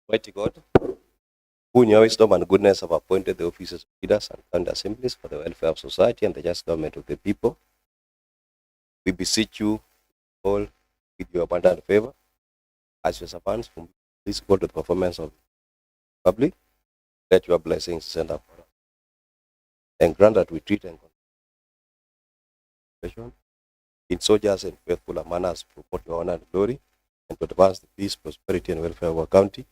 Mighty God, who in your wisdom and goodness have appointed the offices of leaders and county assemblies for the welfare of society and the just government of the people, we beseech you all with your abundant favor, as your servants from this call to the performance of the public, let your blessings send upon us. And grant that we treat and consideration in so just and faithful a manner as to promote your honor and glory, and to advance the peace, prosperity, and welfare of our county,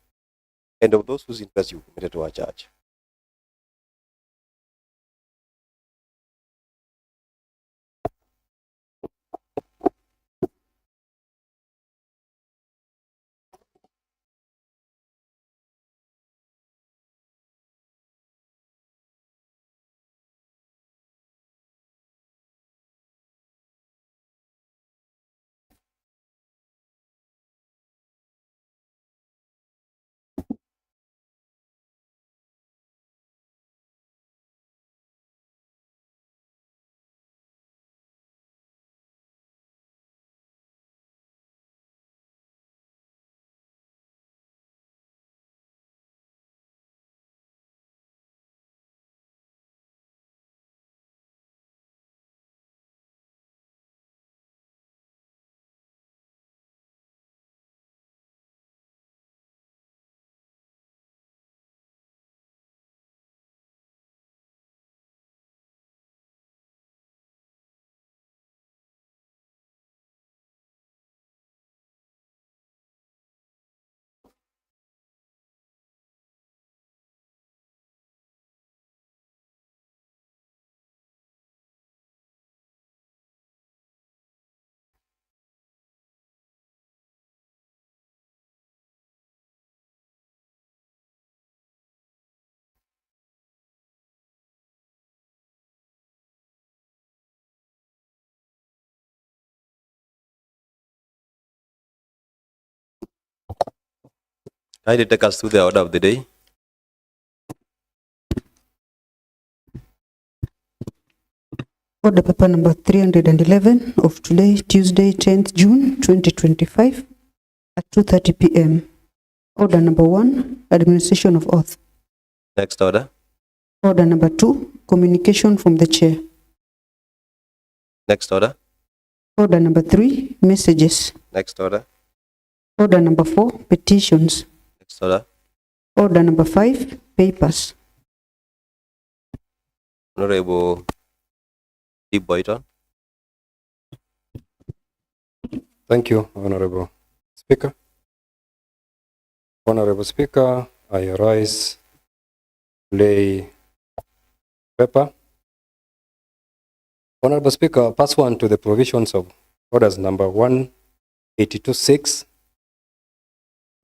and of those whose interests you committed to our church. Kindly take us through the order of the day. Order paper number 311 of today, Tuesday, 10th June 2025 at 2:30 p.m. Order number 1, administration of oath. Next order. Order number 2, communication from the chair. Next order. Order number 3, messages. Next order. Order number 4, petitions. Next order. Order number 5, papers. Honorable D. Boyton. Thank you, Honorable Speaker. Honorable Speaker, I rise lay paper. Honorable Speaker, pursuant to the provisions of orders number 182.6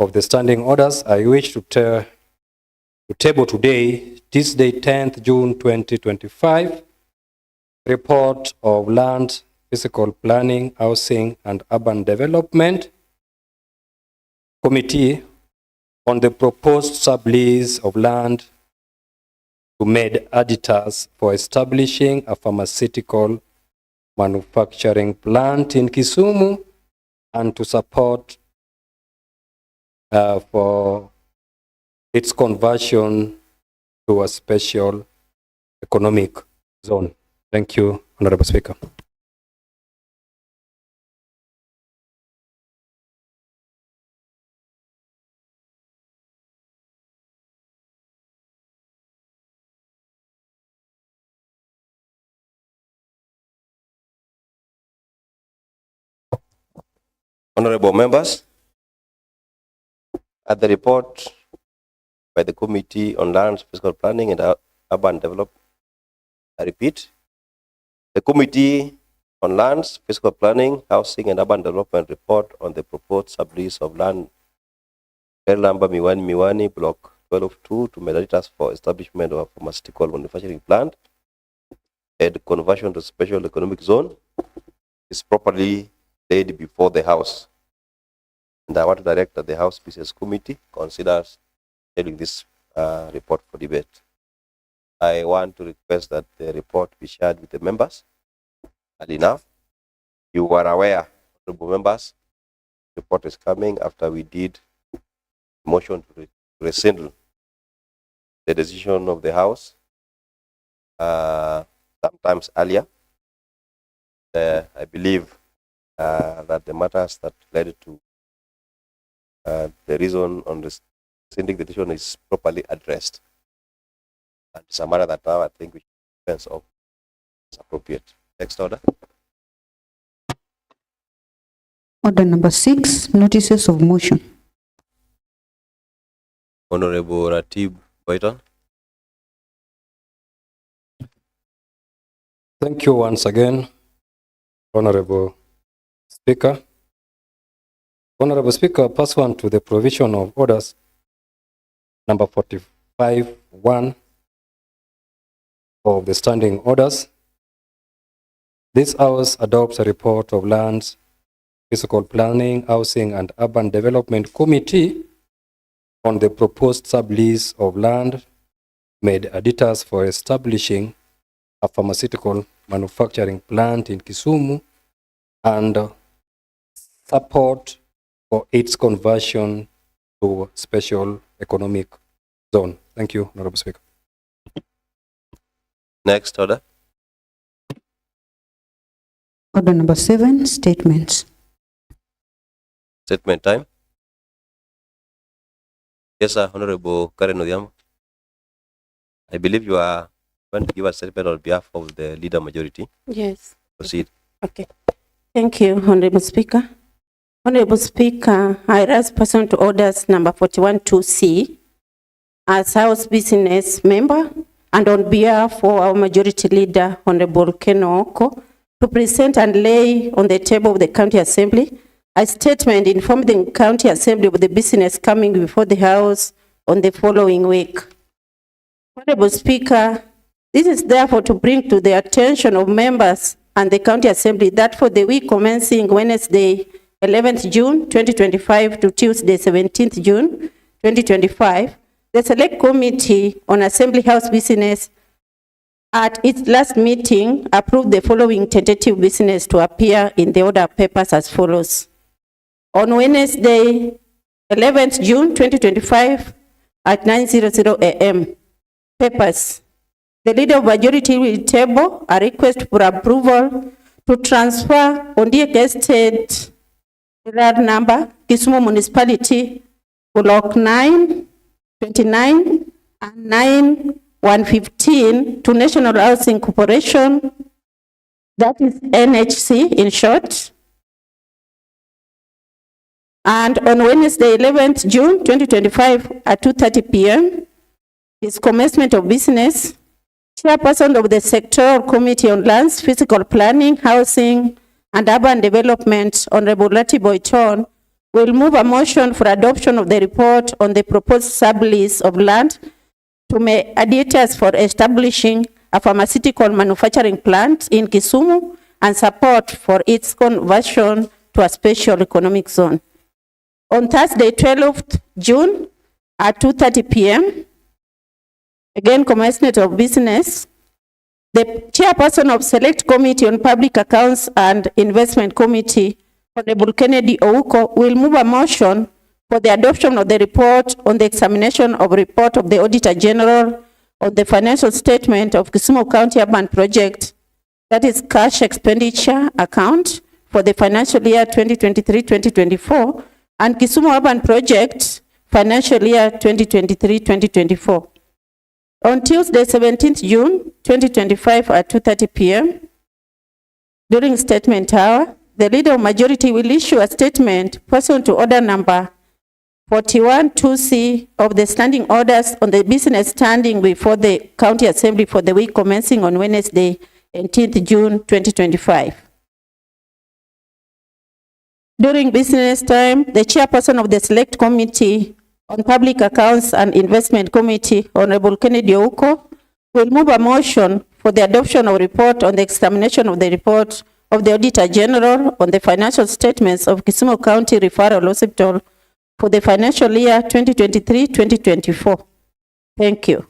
of the standing orders, I wish to table today, Tuesday, 10th June 2025, report of land, physical planning, housing, and urban development committee on the proposed sublease of land to Med Editors for establishing a pharmaceutical manufacturing plant in Kisumu and to support for its conversion to a special economic zone. Thank you, Honorable Speaker. Honorable members, at the report by the Committee on Lands, Physical Planning and Urban Development, I repeat, the Committee on Lands, Physical Planning, Housing and Urban Development report on the proposed sublease of land number Miwani Block 12-2 to Med Editors for establishment of a pharmaceutical manufacturing plant and conversion to special economic zone is properly laid before the House. And I want to direct that the House Business Committee considers taking this report for debate. I want to request that the report be shared with the members early enough. You are aware, honorable members, the report is coming after we did motion to rescind the decision of the House sometimes earlier. I believe that the matters that led to the reason on rescinding the decision is properly addressed. And it's a matter that now I think we should defense of is appropriate. Next order. Order number 6, notices of motion. Honorable Ratib Boyton. Thank you once again, Honorable Speaker. Honorable Speaker, pursuant to the provision of orders number 45(1) of the standing orders, this House adopts a report of Lands, Physical Planning, Housing and Urban Development Committee on the proposed sublease of land made editors for establishing a pharmaceutical manufacturing plant in Kisumu and support for its conversion to special economic zone. Thank you, Honorable Speaker. Next order. Order number 7, statements. Statement time. Yes, sir. Honorable Karen Odhiambo. I believe you are going to give a statement on behalf of the leader majority. Yes. Proceed. Okay. Thank you, Honorable Speaker. Honorable Speaker, I rise pursuant to orders number 41(2)C as House Business Member and on behalf of our Majority Leader, Honorable Ken Oko, to present and lay on the table of the County Assembly a statement informing the County Assembly of the business coming before the House on the following week. Honorable Speaker, this is therefore to bring to the attention of members and the County Assembly that for the week commencing Wednesday, 11th June 2025 to Tuesday, 17th June 2025, the Select Committee on Assembly House Business at its last meeting approved the following tentative business to appear in the order of papers as follows. On Wednesday, 11th June 2025 at 9:00 a.m. Papers. The Leader of Majority will table a request for approval to transfer Ondiek Estate number, Kisumu Municipality, Block 9, 29 and 9, 115 to National Housing Corporation, that is NHC in short. And on Wednesday, 11th June 2025 at 2:30 p.m. is commencement of business. Chairperson of the Sectoral Committee on Lands, Physical Planning, Housing and Urban Development, Honorable Ratib Boyton, will move a motion for adoption of the report on the proposed sublease of land to mediators for establishing a pharmaceutical manufacturing plant in Kisumu and support for its conversion to a special economic zone. On Thursday, 12th June at 2:30 p.m., again, commencement of business, the chairperson of Select Committee on Public Accounts and Investment Committee, Honorable Kennedy Ouko, will move a motion for the adoption of the report on the examination of report of the Auditor General on the financial statement of Kisumu County Urban Project, that is cash expenditure account for the financial year 2023-2024, and Kisumu Urban Project financial year 2023-2024. On Tuesday, 17th June 2025 at 2:30 p.m., during statement hour, the Leader of Majority will issue a statement pursuant to order number 41(2)C of the standing orders on the business standing before the County Assembly for the week commencing on Wednesday, 18th June 2025. During business time, the chairperson of the Select Committee on Public Accounts and Investment Committee, Honorable Kennedy Ouko, will move a motion for the adoption of report on the examination of the report of the Auditor General on the financial statements of Kisumu County Referral Hospital for the financial year 2023-2024. Thank you.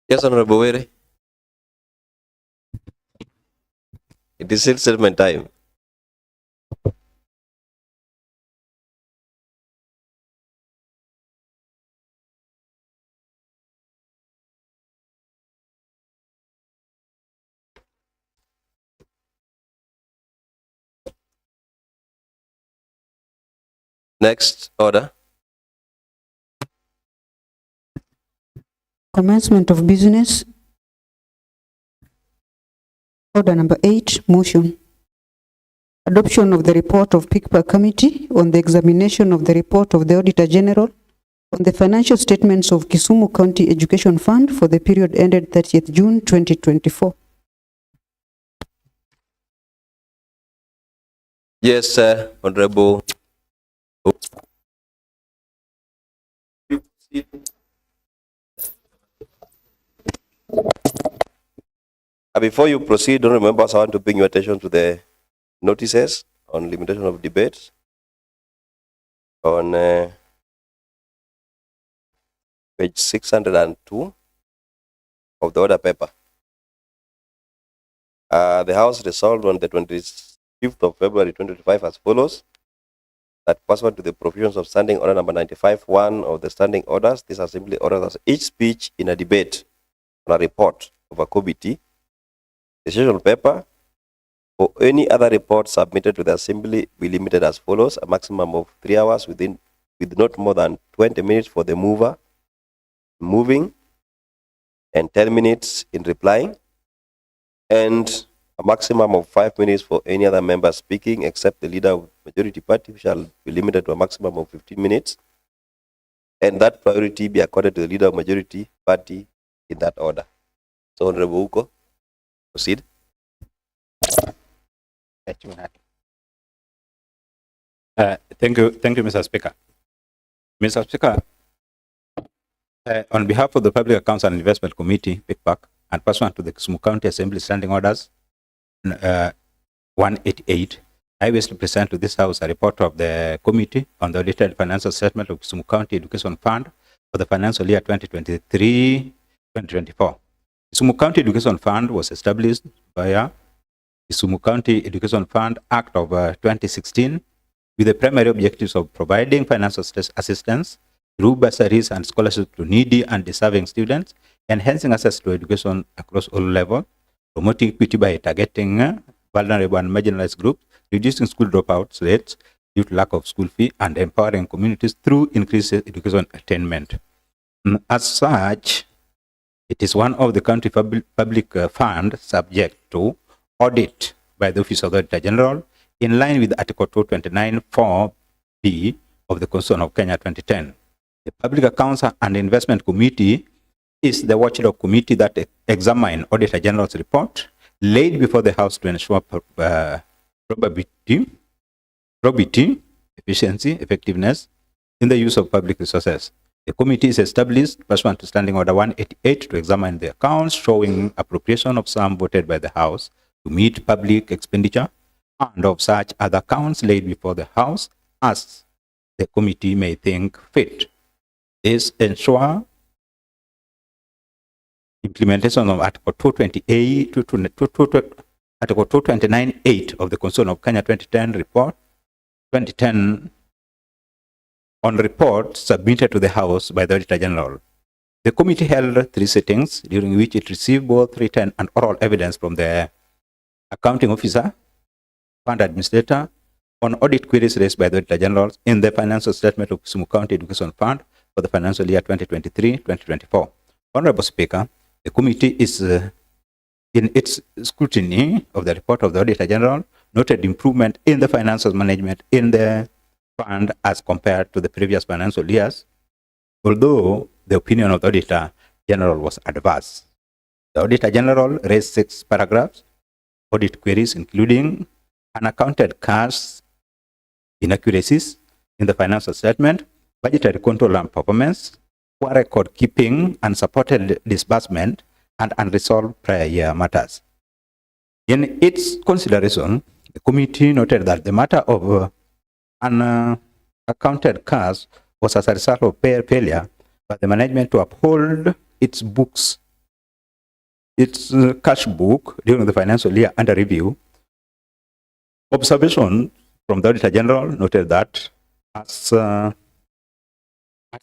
Yes, Honorable Were. It is still statement time. Next order. Commencement of business. Order number 8, motion. Adoption of the report of PICPA Committee on the examination of the report of the Auditor General on the financial statements of Kisumu County Education Fund for the period ended 30th June 2024. Yes, Honorable. Before you proceed, don't remember, I want to bring your attention to the notices on limitation of debate on page 602 of the order paper. The House resolved on the 25th of February 2025 as follows: that pursuant to the provisions of Standing Order number 95-1 of the Standing Orders, these are simply orders as each speech in a debate on a report of a committee, decision paper, or any other report submitted to the Assembly be limited as follows: a maximum of 3 hours with not more than 20 minutes for the mover moving and 10 minutes in replying, and a maximum of 5 minutes for any other member speaking except the leader of the majority party, who shall be limited to a maximum of 15 minutes, and that priority be accorded to the leader of majority party in that order. So, Honorable Uko, proceed. Thank you, Mr. Speaker. Mr. Speaker, on behalf of the Public Accounts and Investment Committee, PICPAC, and pursuant to the Kisumu County Assembly Standing Orders 188, I wish to present to this House a report of the Committee on the audited financial statement of Kisumu County Education Fund for the financial year 2023-2024. Kisumu County Education Fund was established via Kisumu County Education Fund Act of 2016 with the primary objectives of providing financial assistance through bursaries and scholarships to needy and deserving students, enhancing access to education across all levels, promoting equity by targeting vulnerable and marginalized groups, reducing school dropout rates due to lack of school fee, and empowering communities through increased education attainment. As such, it is one of the county public fund subject to audit by the Office of the Auditor General in line with Article 229(4)(b) of the Constitution of Kenya 2010. The Public Accounts and Investment Committee is the watchdog committee that examines Auditor General's report laid before the House to ensure probity, efficiency, effectiveness in the use of public resources. The committee is established pursuant to Standing Order 188 to examine the accounts showing appropriation of sum voted by the House to meet public expenditure and of such other accounts laid before the House as the committee may think fit. This ensure implementation of Article 229(8) of the Constitution of Kenya 2010 on report submitted to the House by the Auditor General. The committee held 3 sittings during which it received both written and oral evidence from the accounting officer, fund administrator, on audit queries raised by the Auditor General in the financial statement of Kisumu County Education Fund for the financial year 2023-2024. Honorable Speaker, the committee is in its scrutiny of the report of the Auditor General noted improvement in the financial management in the fund as compared to the previous financial years, although the opinion of the Auditor General was adverse. The Auditor General raised 6 paragraphs, audit queries including unaccounted cash inaccuracies in the financial statement, budgetary control and performance, poor record keeping, unsupported disbursement, and unresolved prior year matters. In its consideration, the committee noted that the matter of unaccounted cash was as a result of failure by the management to uphold its cash book during the financial year under review. Observation from the Auditor General noted that as at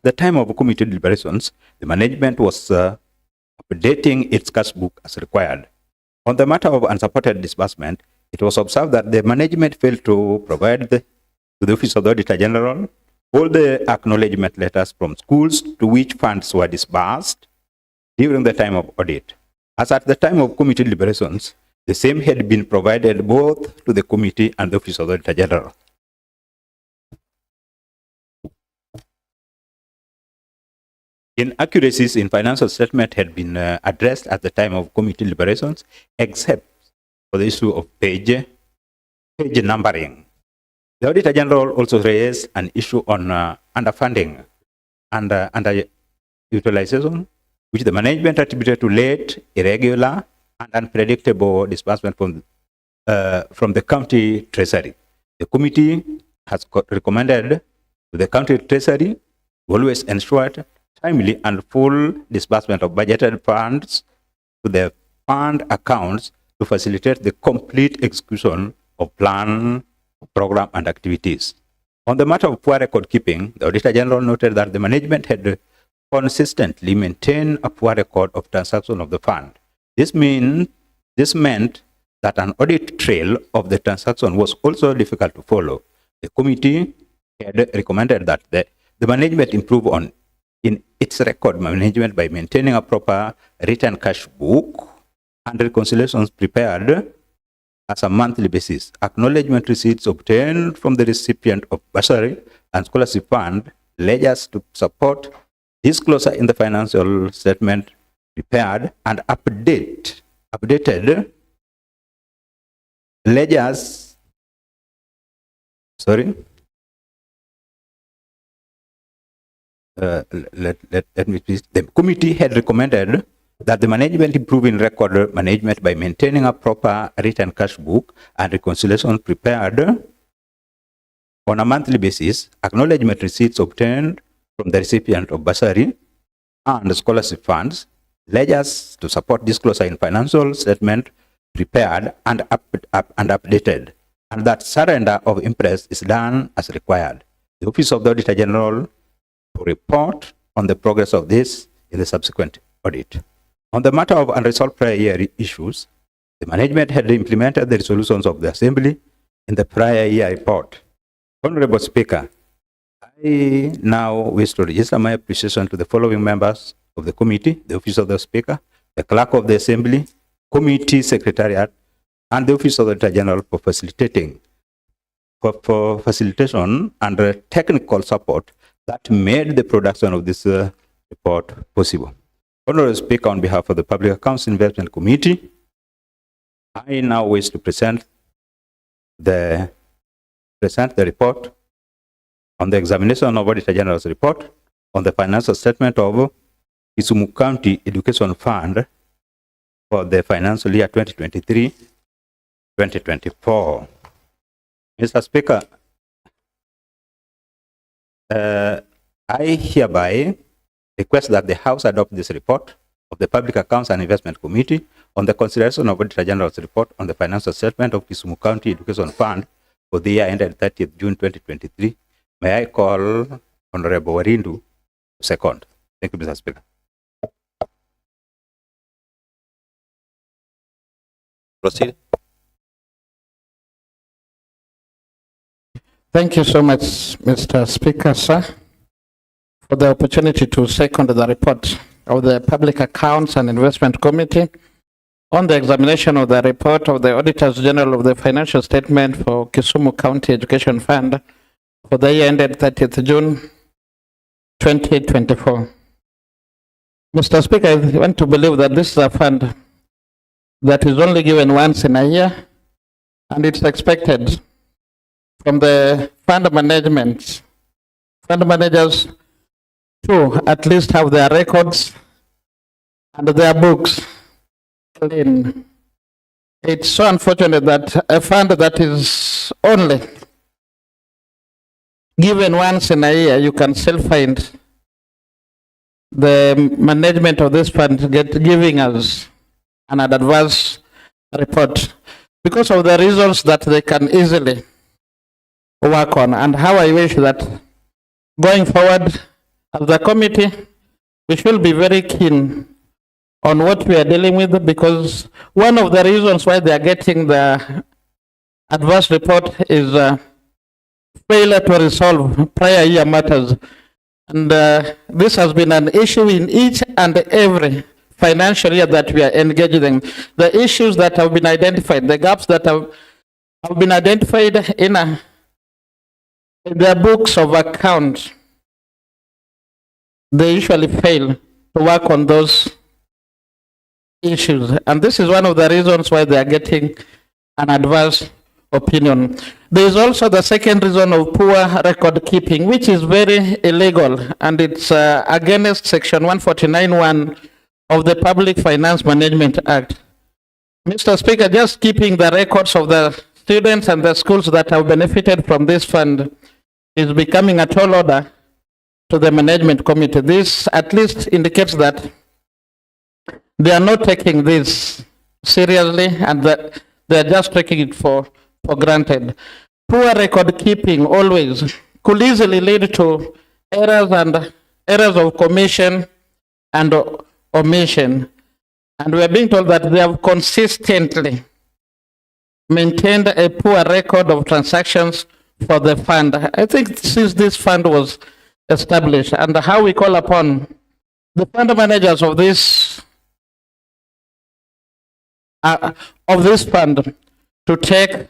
the time of committee deliberations, the management was updating its cash book as required. On the matter of unsupported disbursement, it was observed that the management failed to provide to the Office of the Auditor General all the acknowledgement letters from schools to which funds were disbursed during the time of audit. As at the time of committee deliberations, the same had been provided both to the committee and the Office of the Auditor General. Inaccuracies in financial statement had been addressed at the time of committee deliberations, except for the issue of page numbering. The Auditor General also raised an issue on underfunding and underutilization, which the management attributed to late, irregular, and unpredictable disbursement from the county treasury. The committee has recommended to the county treasury to always ensure timely and full disbursement of budgeted funds to the fund accounts to facilitate the complete execution of plan, program, and activities. On the matter of poor record keeping, the Auditor General noted that the management had consistently maintained a poor record of transaction of the fund. This meant that an audit trail of the transaction was also difficult to follow. The committee had recommended that the management improve in its record management by maintaining a proper written cash book and reconciliations prepared as a monthly basis. Acknowledgement receipts obtained from the recipient of bursary and scholarship fund, ledgers to support disclosure in the financial statement prepared, and updated ledgers. Let me please. The committee had recommended that the management improve in record management by maintaining a proper written cash book and reconciliation prepared on a monthly basis, acknowledgement receipts obtained from the recipient of bursary and scholarship funds, ledgers to support disclosure in financial statement prepared and updated, and that surrender of interest is done as required. The Office of the Auditor General to report on the progress of this in the subsequent audit. On the matter of unresolved prior year issues, the management had implemented the resolutions of the Assembly in the prior year report. Honorable Speaker, I now wish to register my appreciation to the following members of the committee: the Office of the Speaker, the Clerk of the Assembly, Committee Secretariat, and the Office of the Auditor General for facilitation and technical support that made the production of this report possible. Honorable Speaker, on behalf of the Public Accounts Investment Committee, I now wish to present the report on the examination of Auditor General's report on the financial statement of Kisumu County Education Fund for the financial year 2023-2024. Mr. Speaker, I hereby request that the House adopt this report of the Public Accounts and Investment Committee on the consideration of Auditor General's report on the financial statement of Kisumu County Education Fund for the year ended 30th June 2023. May I call Honorable Warindu to second. Thank you, Mr. Speaker. Proceed. Thank you so much, Mr. Speaker, sir, for the opportunity to second the report of the Public Accounts and Investment Committee on the examination of the report of the Auditors General of the financial statement for Kisumu County Education Fund for the year ended 30th June 2024. Mr. Speaker, I want to believe that this is a fund that is only given once in a year, and it's expected from the fund managers to at least have their records and their books clean. It's so unfortunate that a fund that is only given once in a year, you can still find the management of this fund giving us an adverse report because of the results that they can easily work on, and how I wish that going forward as the committee we should be very keen on what we are dealing with, because one of the reasons why they are getting the adverse report is failure to resolve prior year matters. And this has been an issue in each and every financial year that we are engaged in. The issues that have been identified, the gaps that have been identified in their books of account, they usually fail to work on those issues. And this is one of the reasons why they are getting an adverse opinion. There is also the second reason of poor record keeping, which is very illegal, and it's against Section 149(1) of the Public Finance Management Act. Mr. Speaker, just keeping the records of the students and the schools that have benefited from this fund is becoming a tall order to the management committee. This at least indicates that they are not taking this seriously and that they are just taking it for granted. Poor record keeping always could easily lead to errors of commission and omission. And we are being told that they have consistently maintained a poor record of transactions for the fund. I think since this fund was established, and how we call upon the fund managers of this fund to take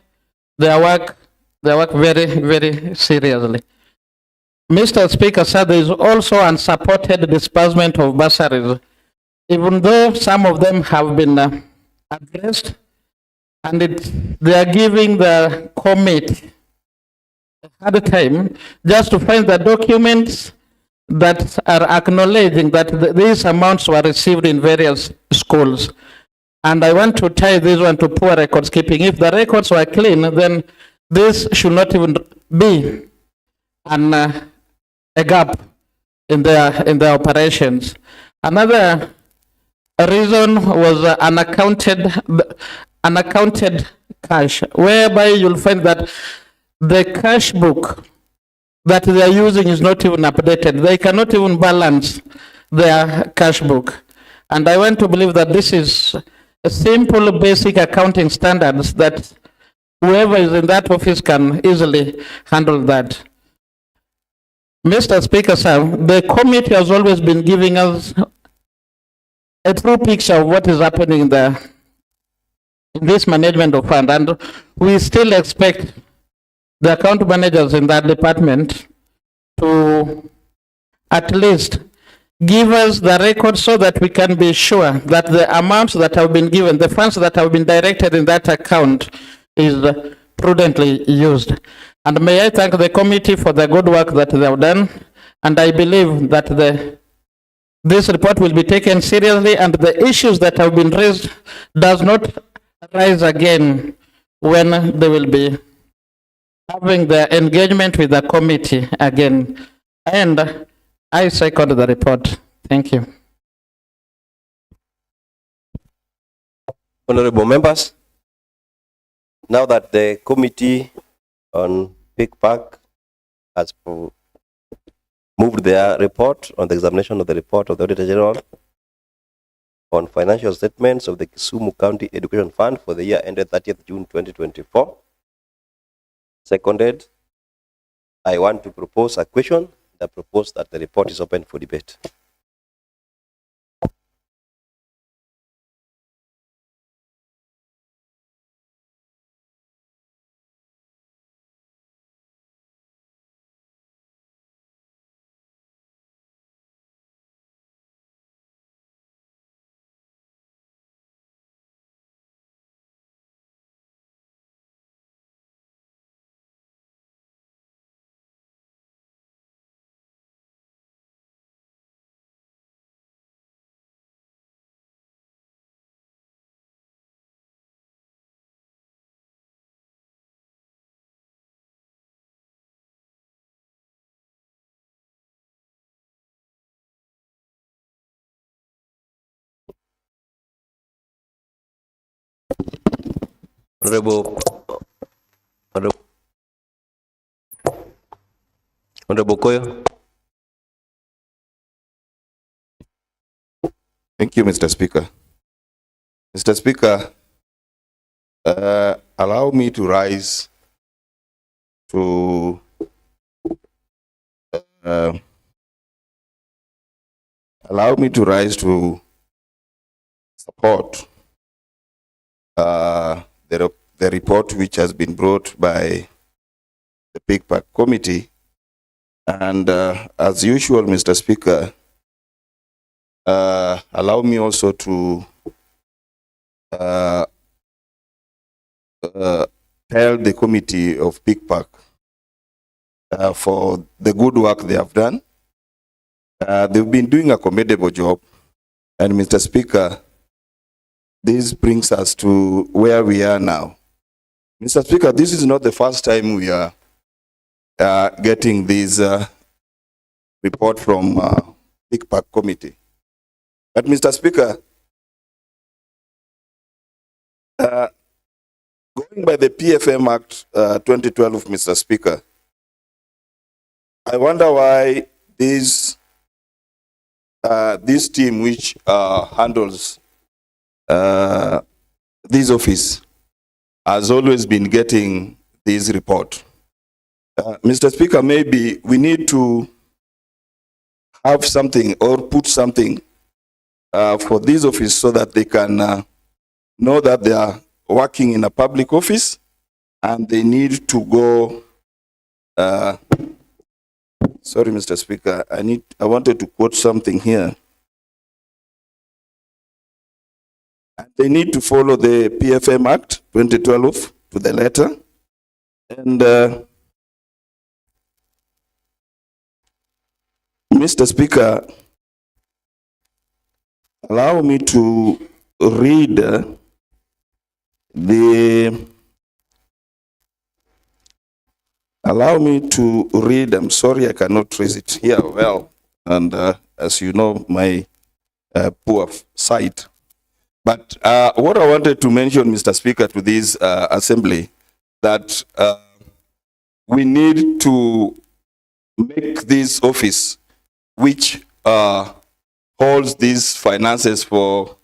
their work very, very seriously. Mr. Speaker, sir, there is also unsupported disbursement of bursaries, even though some of them have been addressed, and they are giving the committee a hard time just to find the documents that are acknowledging that these amounts were received in various schools. And I want to tie this one to poor records keeping. If the records were clean, then this should not even be a gap in their operations. Another reason was unaccounted cash, whereby you'll find that the cash book that they are using is not even updated. They cannot even balance their cash book. And I want to believe that this is a simple basic accounting standards that whoever is in that office can easily handle that. Mr. Speaker, sir, the committee has always been giving us a true picture of what is happening in this management of fund, and we still expect the account managers in that department to at least give us the record so that we can be sure that the amounts that have been given, the funds that have been directed in that account is prudently used. And may I thank the committee for the good work that they have done. And I believe that this report will be taken seriously, and the issues that have been raised does not rise again when they will be having the engagement with the committee again. And I second the report. Thank you. Honorable members, now that the committee on Big Park has moved their report on the examination of the report of the Auditor General on financial statements of the Kisumu County Education Fund for the year ended 30th June 2024. Seconded, I want to propose a question that proposes that the report is open for debate. Honorable Koyo. Thank you, Mr. Speaker. Mr. Speaker, allow me to rise to uh, allow me to rise to support the report which has been brought by the Big Pack Committee. And as usual, Mr. Speaker, allow me also to tell the committee of Big Pack for the good work they have done. They've been doing a commendable job. And Mr. Speaker, this brings us to where we are now. Mr. Speaker, this is not the first time we are getting this report from Big Pack Committee. But Mr. Speaker, going by the PFM Act 2012, Mr. Speaker, I wonder why this team which handles this office has always been getting this report. Mr. Speaker, maybe we need to have something or put something for this office so that they can know that they are working in a public office and they need to go. Sorry, Mr. Speaker, I wanted to quote something here. They need to follow the PFM Act 2012 to the letter. And Mr. Speaker, allow me to read I'm sorry, I cannot trace it here well. And as you know, my poor sight. But what I wanted to mention, Mr. Speaker, to this assembly, that we need to make this office, which holds these finances for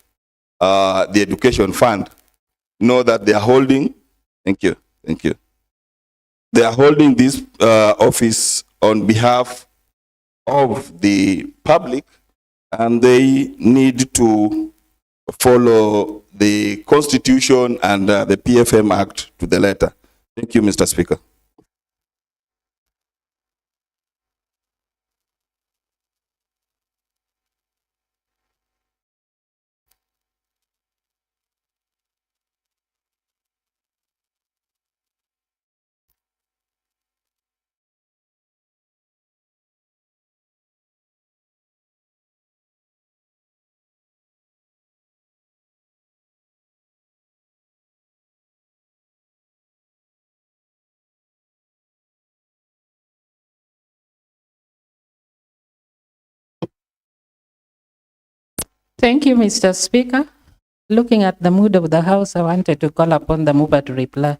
the education fund, know that they are holding, thank you. They are holding this office on behalf of the public, and they need to follow the Constitution and the PFM Act to the letter. Thank you, Mr. Speaker. Thank you, Mr. Speaker. Looking at the mood of the House, I wanted to call upon the mover to reply.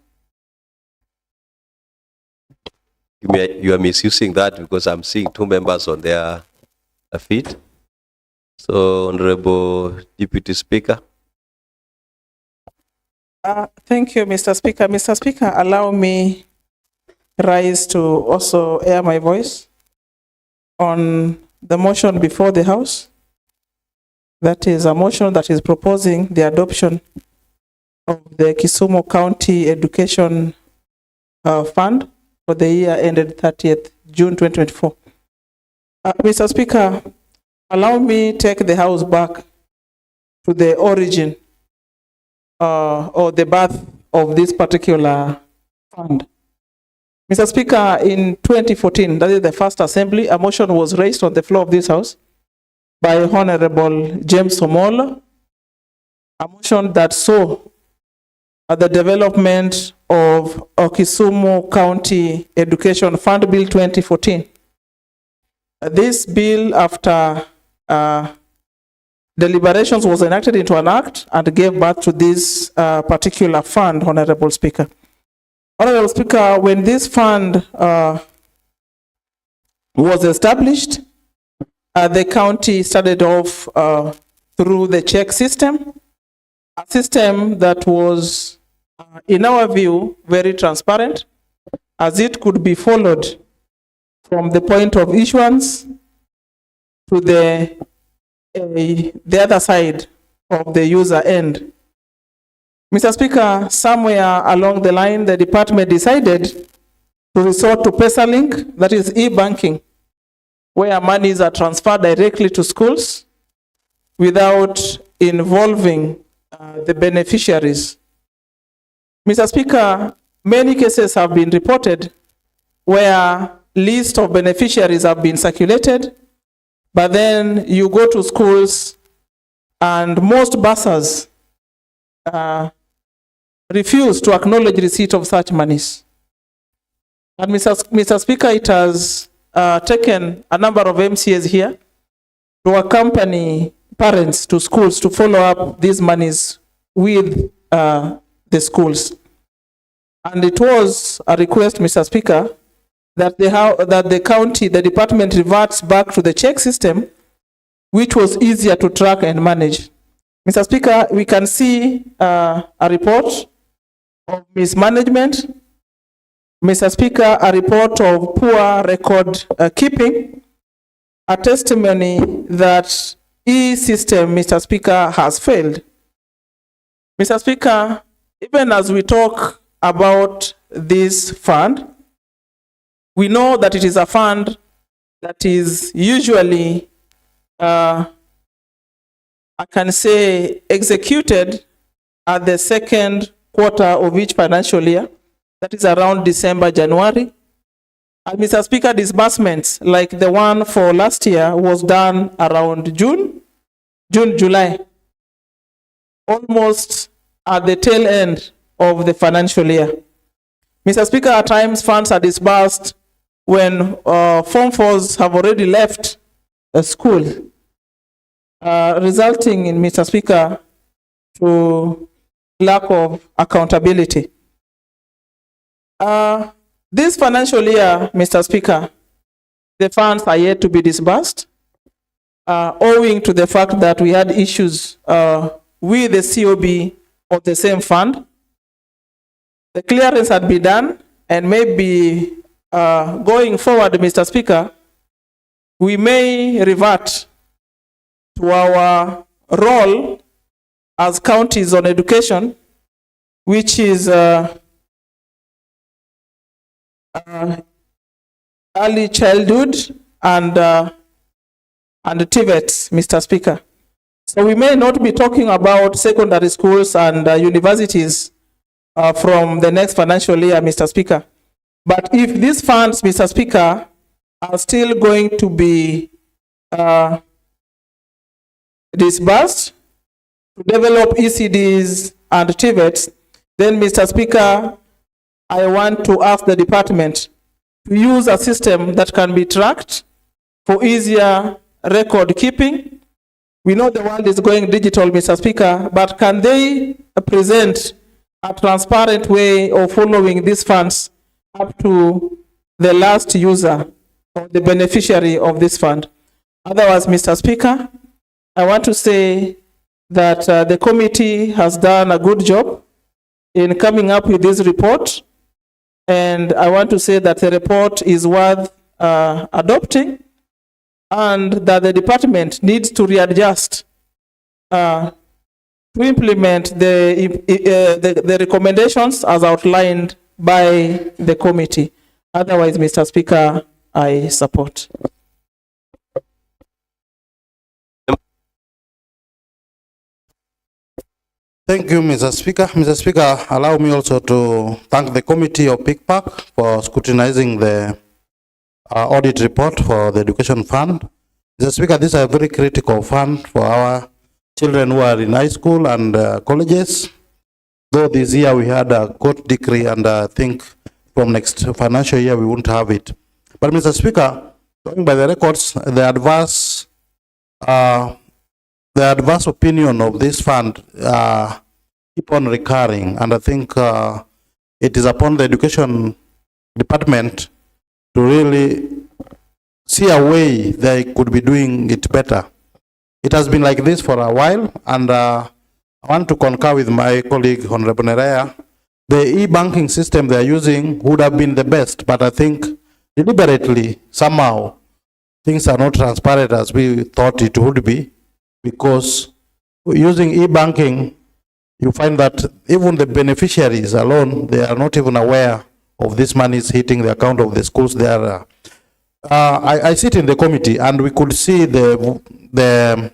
You are misusing that because I'm seeing two members on their feet. So, Honorable Deputy Speaker. Thank you, Mr. Speaker. Mr. Speaker, allow me rise to also air my voice on the motion before the House. That is a motion that is proposing the adoption of the Kisumu County Education Fund for the year ended 30th June 2024. Mr. Speaker, allow me take the House back to the origin or the birth of this particular fund. Mr. Speaker, in 2014, that is the first assembly, a motion was raised on the floor of this House by Honorable James Omola, a motion that saw the development of Kisumu County Education Fund Bill 2014. This bill, after deliberations, was enacted into an act and gave birth to this particular fund, Honorable Speaker. Honorable Speaker, when this fund was established, the county started off through the check system, a system that was, in our view, very transparent, as it could be followed from the point of issuance to the other side of the user end. Mr. Speaker, somewhere along the line, the department decided to resort to PesaLink, that is e-banking, where monies are transferred directly to schools without involving the beneficiaries. Mr. Speaker, many cases have been reported where list of beneficiaries have been circulated, but then you go to schools and most bursars refuse to acknowledge receipt of such monies. And Mr. Speaker, it has taken a number of MCAs here to accompany parents to schools to follow up these monies with the schools. And it was a request, Mr. Speaker, that the county, the department reverts back to the check system, which was easier to track and manage. Mr. Speaker, we can see a report of mismanagement. Mr. Speaker, a report of poor record keeping, a testimony that e-system, Mr. Speaker, has failed. Mr. Speaker, even as we talk about this fund, we know that it is a fund that is usually, I can say, executed at the second quarter of each financial year. That is around December, January. And Mr. Speaker, disbursements like the one for last year was done around June, July, almost at the tail end of the financial year. Mr. Speaker, at times funds are disbursed when Form 4s have already left school, resulting in, Mr. Speaker, to lack of accountability. This financial year, Mr. Speaker, the funds are yet to be disbursed, owing to the fact that we had issues with the COB of the same fund. The clearance had been done, and maybe going forward, Mr. Speaker, we may revert to our role as counties on education, which is early childhood and TVET, Mr. Speaker. So we may not be talking about secondary schools and universities from the next financial year, Mr. Speaker. But if these funds, Mr. Speaker, are still going to be disbursed to develop ECDs and TVETs, then, Mr. Speaker, I want to ask the department to use a system that can be tracked for easier record keeping. We know the world is going digital, Mr. Speaker, but can they present a transparent way of following these funds up to the last user or the beneficiary of this fund? Otherwise, Mr. Speaker, I want to say that the committee has done a good job in coming up with this report. And I want to say that the report is worth adopting, and that the department needs to readjust to implement the recommendations as outlined by the committee. Otherwise, Mr. Speaker, I support. Thank you, Mr. Speaker. Mr. Speaker, allow me also to thank the committee of PICPAC for scrutinizing the audit report for the education fund. Mr. Speaker, this is a very critical fund for our children who are in high school and colleges. Though this year we had a court decree, and I think from next financial year we won't have it. But Mr. Speaker, going by the records, the adverse opinion of this fund keep on recurring, and I think it is upon the education department to really see a way they could be doing it better. It has been like this for a while, and I want to concur with my colleague Honorable Nerea. The e-banking system they are using would have been the best, but I think deliberately, somehow, things are not transparent as we thought it would be, because using e-banking, you find that even the beneficiaries alone, they are not even aware of this money is hitting the account of the schools they are. I sit in the committee, and we could see the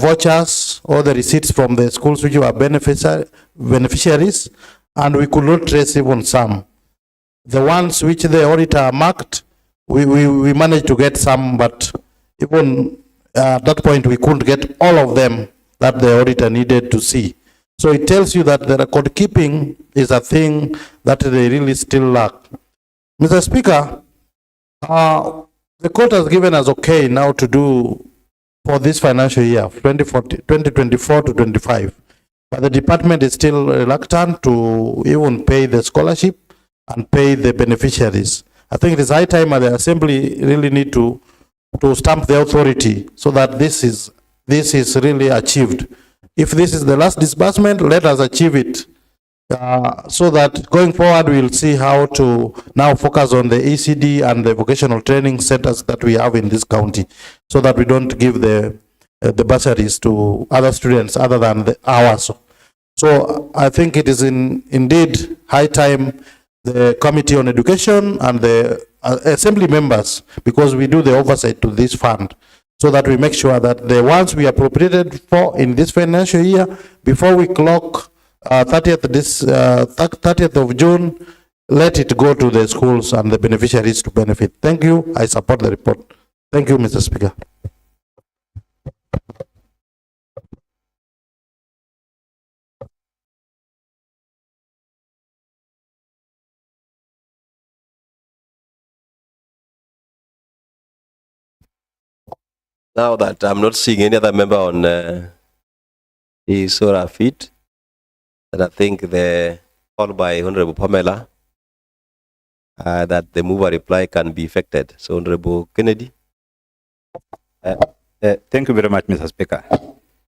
vouchers or the receipts from the schools which were beneficiaries, and we could not trace even some. The ones which the auditor marked, we managed to get some, but even at that point, we couldn't get all of them that the auditor needed to see. So it tells you that the record keeping is a thing that they really still lack. Mr. Speaker, the court has given us okay now to do for this financial year, 2024 to 25. But the department is still reluctant to even pay the scholarship and pay the beneficiaries. I think it is high time that the assembly really need to stamp the authority so that this is really achieved. If this is the last disbursement, let us achieve it. So that going forward, we'll see how to now focus on the ECD and the vocational training centers that we have in this county, so that we don't give the bursaries to other students other than ours. So I think it is indeed high time the Committee on Education and the assembly members, because we do the oversight to this fund, so that we make sure that the ones we appropriated for in this financial year, before we clock 30th of June, let it go to the schools and the beneficiaries to benefit. Thank you. I support the report. Thank you, Mr. Speaker. Now that I'm not seeing any other member on the Sora feed, and I think the call by Honorable Pamela that the mover reply can be effected. So Honorable Kennedy. Thank you very much, Mr. Speaker.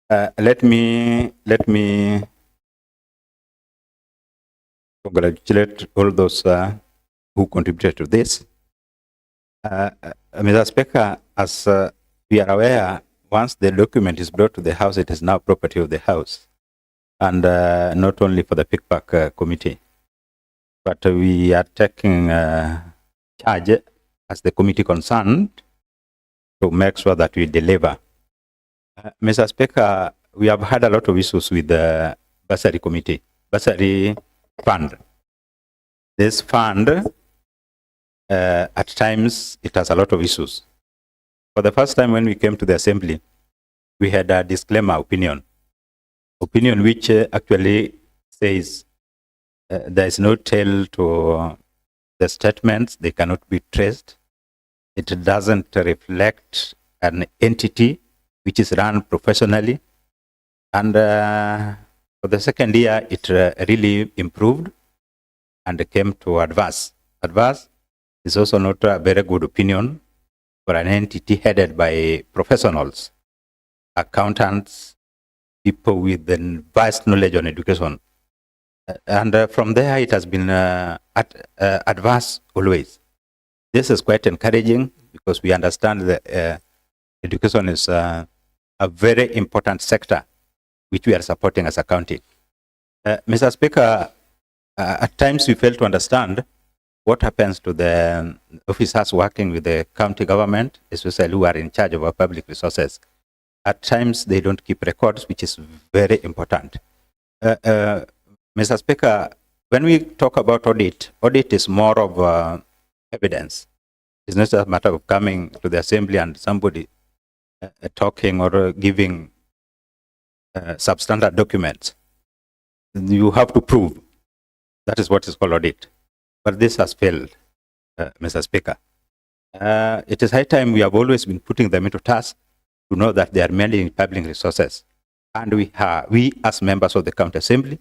Let me congratulate all those who contributed to this. Mr. Speaker, as we are aware, once the document is brought to the House, it is now property of the House, and not only for the PICPAC committee, but we are taking charge as the committee concerned to make sure that we deliver. Mr. Speaker, we have had a lot of issues with the bursary committee, bursary fund. This fund, at times, it has a lot of issues. For the first time when we came to the assembly, we had a disclaimer opinion which actually says there is no tail to the statements, they cannot be traced. It doesn't reflect an entity which is run professionally. And for the second year, it really improved and came to adverse. Adverse is also not a very good opinion for an entity headed by professionals, accountants, people with vast knowledge on education. And from there, it has been adverse always. This is quite encouraging because we understand that education is a very important sector which we are supporting as a county. Mr. Speaker, at times we fail to understand what happens to the officers working with the county government, especially who are in charge of our public resources. At times they don't keep records, which is very important. Mr. Speaker, when we talk about audit is more of evidence. It's not a matter of coming to the assembly and somebody talking or giving substandard documents. You have to prove. That is what is called audit. But this has failed, Mr. Speaker. It is high time. We have always been putting them into task to know that they are managing public resources. And we as members of the county assembly,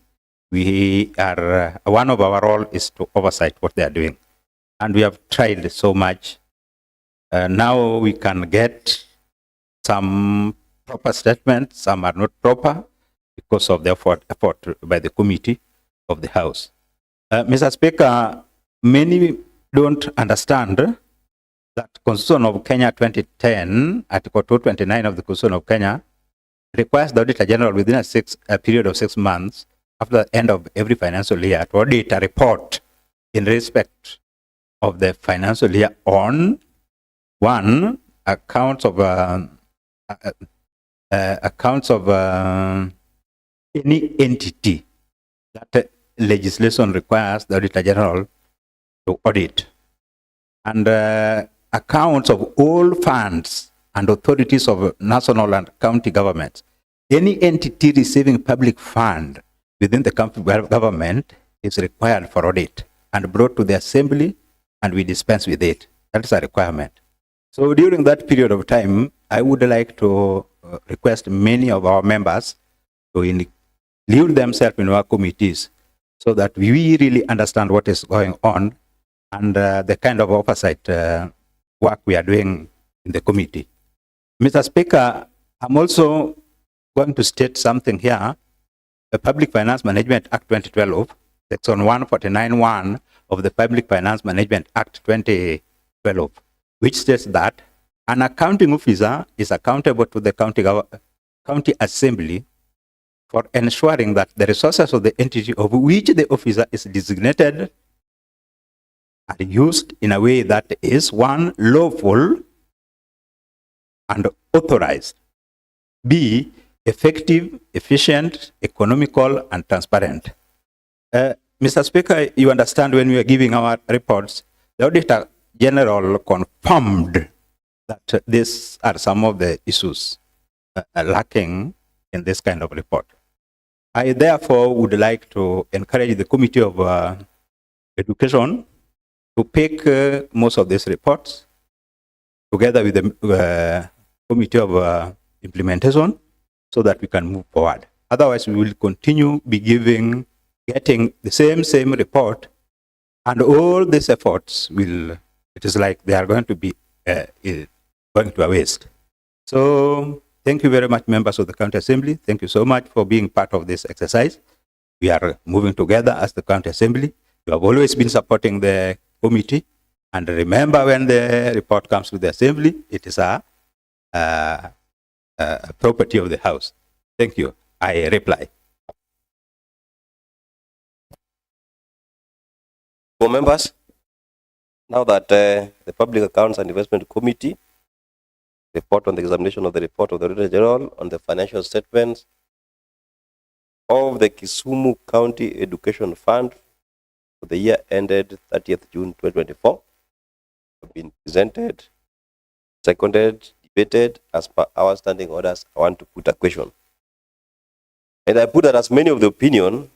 we are, one of our role is to oversight what they are doing. And we have tried so much. Now we can get some proper statements, some are not proper because of the effort by the committee of the House. Mr. Speaker, many don't understand that Constitution of Kenya 2010, Article 229 of the Constitution of Kenya, requires the Auditor General within a period of 6 months after the end of every financial year to audit a report in respect of the financial year on one, accounts of any entity that legislation requires the Auditor General to audit, and accounts of all funds and authorities of national and county governments. Any entity receiving public fund within the county government is required for audit and brought to the assembly, and we dispense with it. That is a requirement. So during that period of time, I would like to request many of our members to include themselves in our committees so that we really understand what is going on and the kind of oversight work we are doing in the committee. Mr. Speaker, I'm also going to state something here. The Public Finance Management Act 2012, Section 149(1) of the Public Finance Management Act 2012, which states that an accounting officer is accountable to the county assembly for ensuring that the resources of the entity of which the officer is designated are used in a way that is, one, lawful and authorized, B, effective, efficient, economical, and transparent. Mr. Speaker, you understand when we are giving our reports, the Auditor General confirmed that these are some of the issues lacking in this kind of report. I therefore would like to encourage the Committee of Education to pick most of these reports together with the Committee of Implementation so that we can move forward. Otherwise, we will continue getting the same report, and all these efforts it is like they are going to be going to a waste. So thank you very much, members of the County Assembly. Thank you so much for being part of this exercise. We are moving together as the County Assembly. You have always been supporting the committee. And remember, when the report comes to the Assembly, it is a property of the House. Thank you. I reply. For members, now that the Public Accounts and Investment Committee report on the examination of the report of the Auditor General on the financial statements of the Kisumu County Education Fund for the year ended 30th June 2024 have been presented, seconded, debated. As per our standing orders, I want to put a question. And I put that as many of the opinion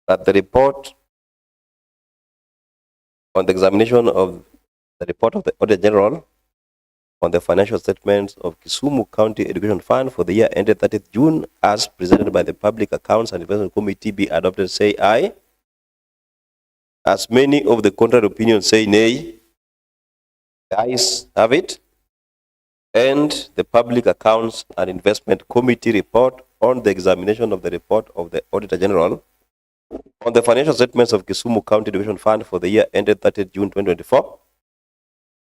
that the report on the examination of the report of the Auditor General on the financial statements of Kisumu County Education Fund for the year ended 30th June as presented by the Public Accounts and Investment Committee be adopted, say aye. As many of the contrary opinions say nay, the ayes have it. And the Public Accounts and Investment Committee report on the examination of the report of the Auditor General on the financial statements of Kisumu County Education Fund for the year ended 30th June 2024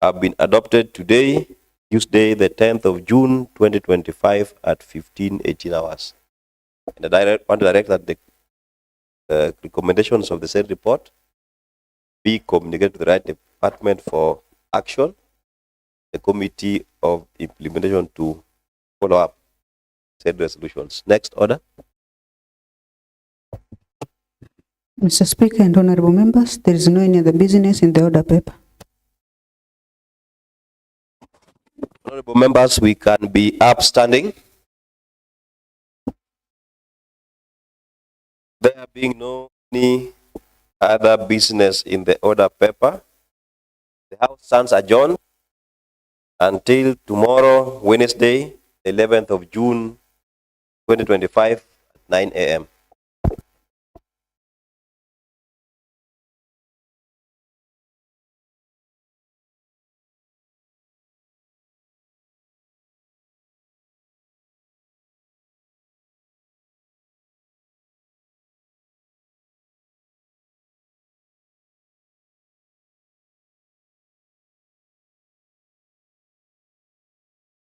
have been adopted today, Tuesday, the 10th of June 2025 at 15:18 hours. And I want to direct that the recommendations of the said report be communicated to the right department for action, the Committee of Implementation to follow up said resolutions. Next order. Mr. Speaker and honorable members, there is no any other business in the order paper. Honorable members, we can be upstanding. There being no any other business in the order paper, the House stands adjourned until tomorrow, Wednesday, 11th of June, 2025 at 9 a.m.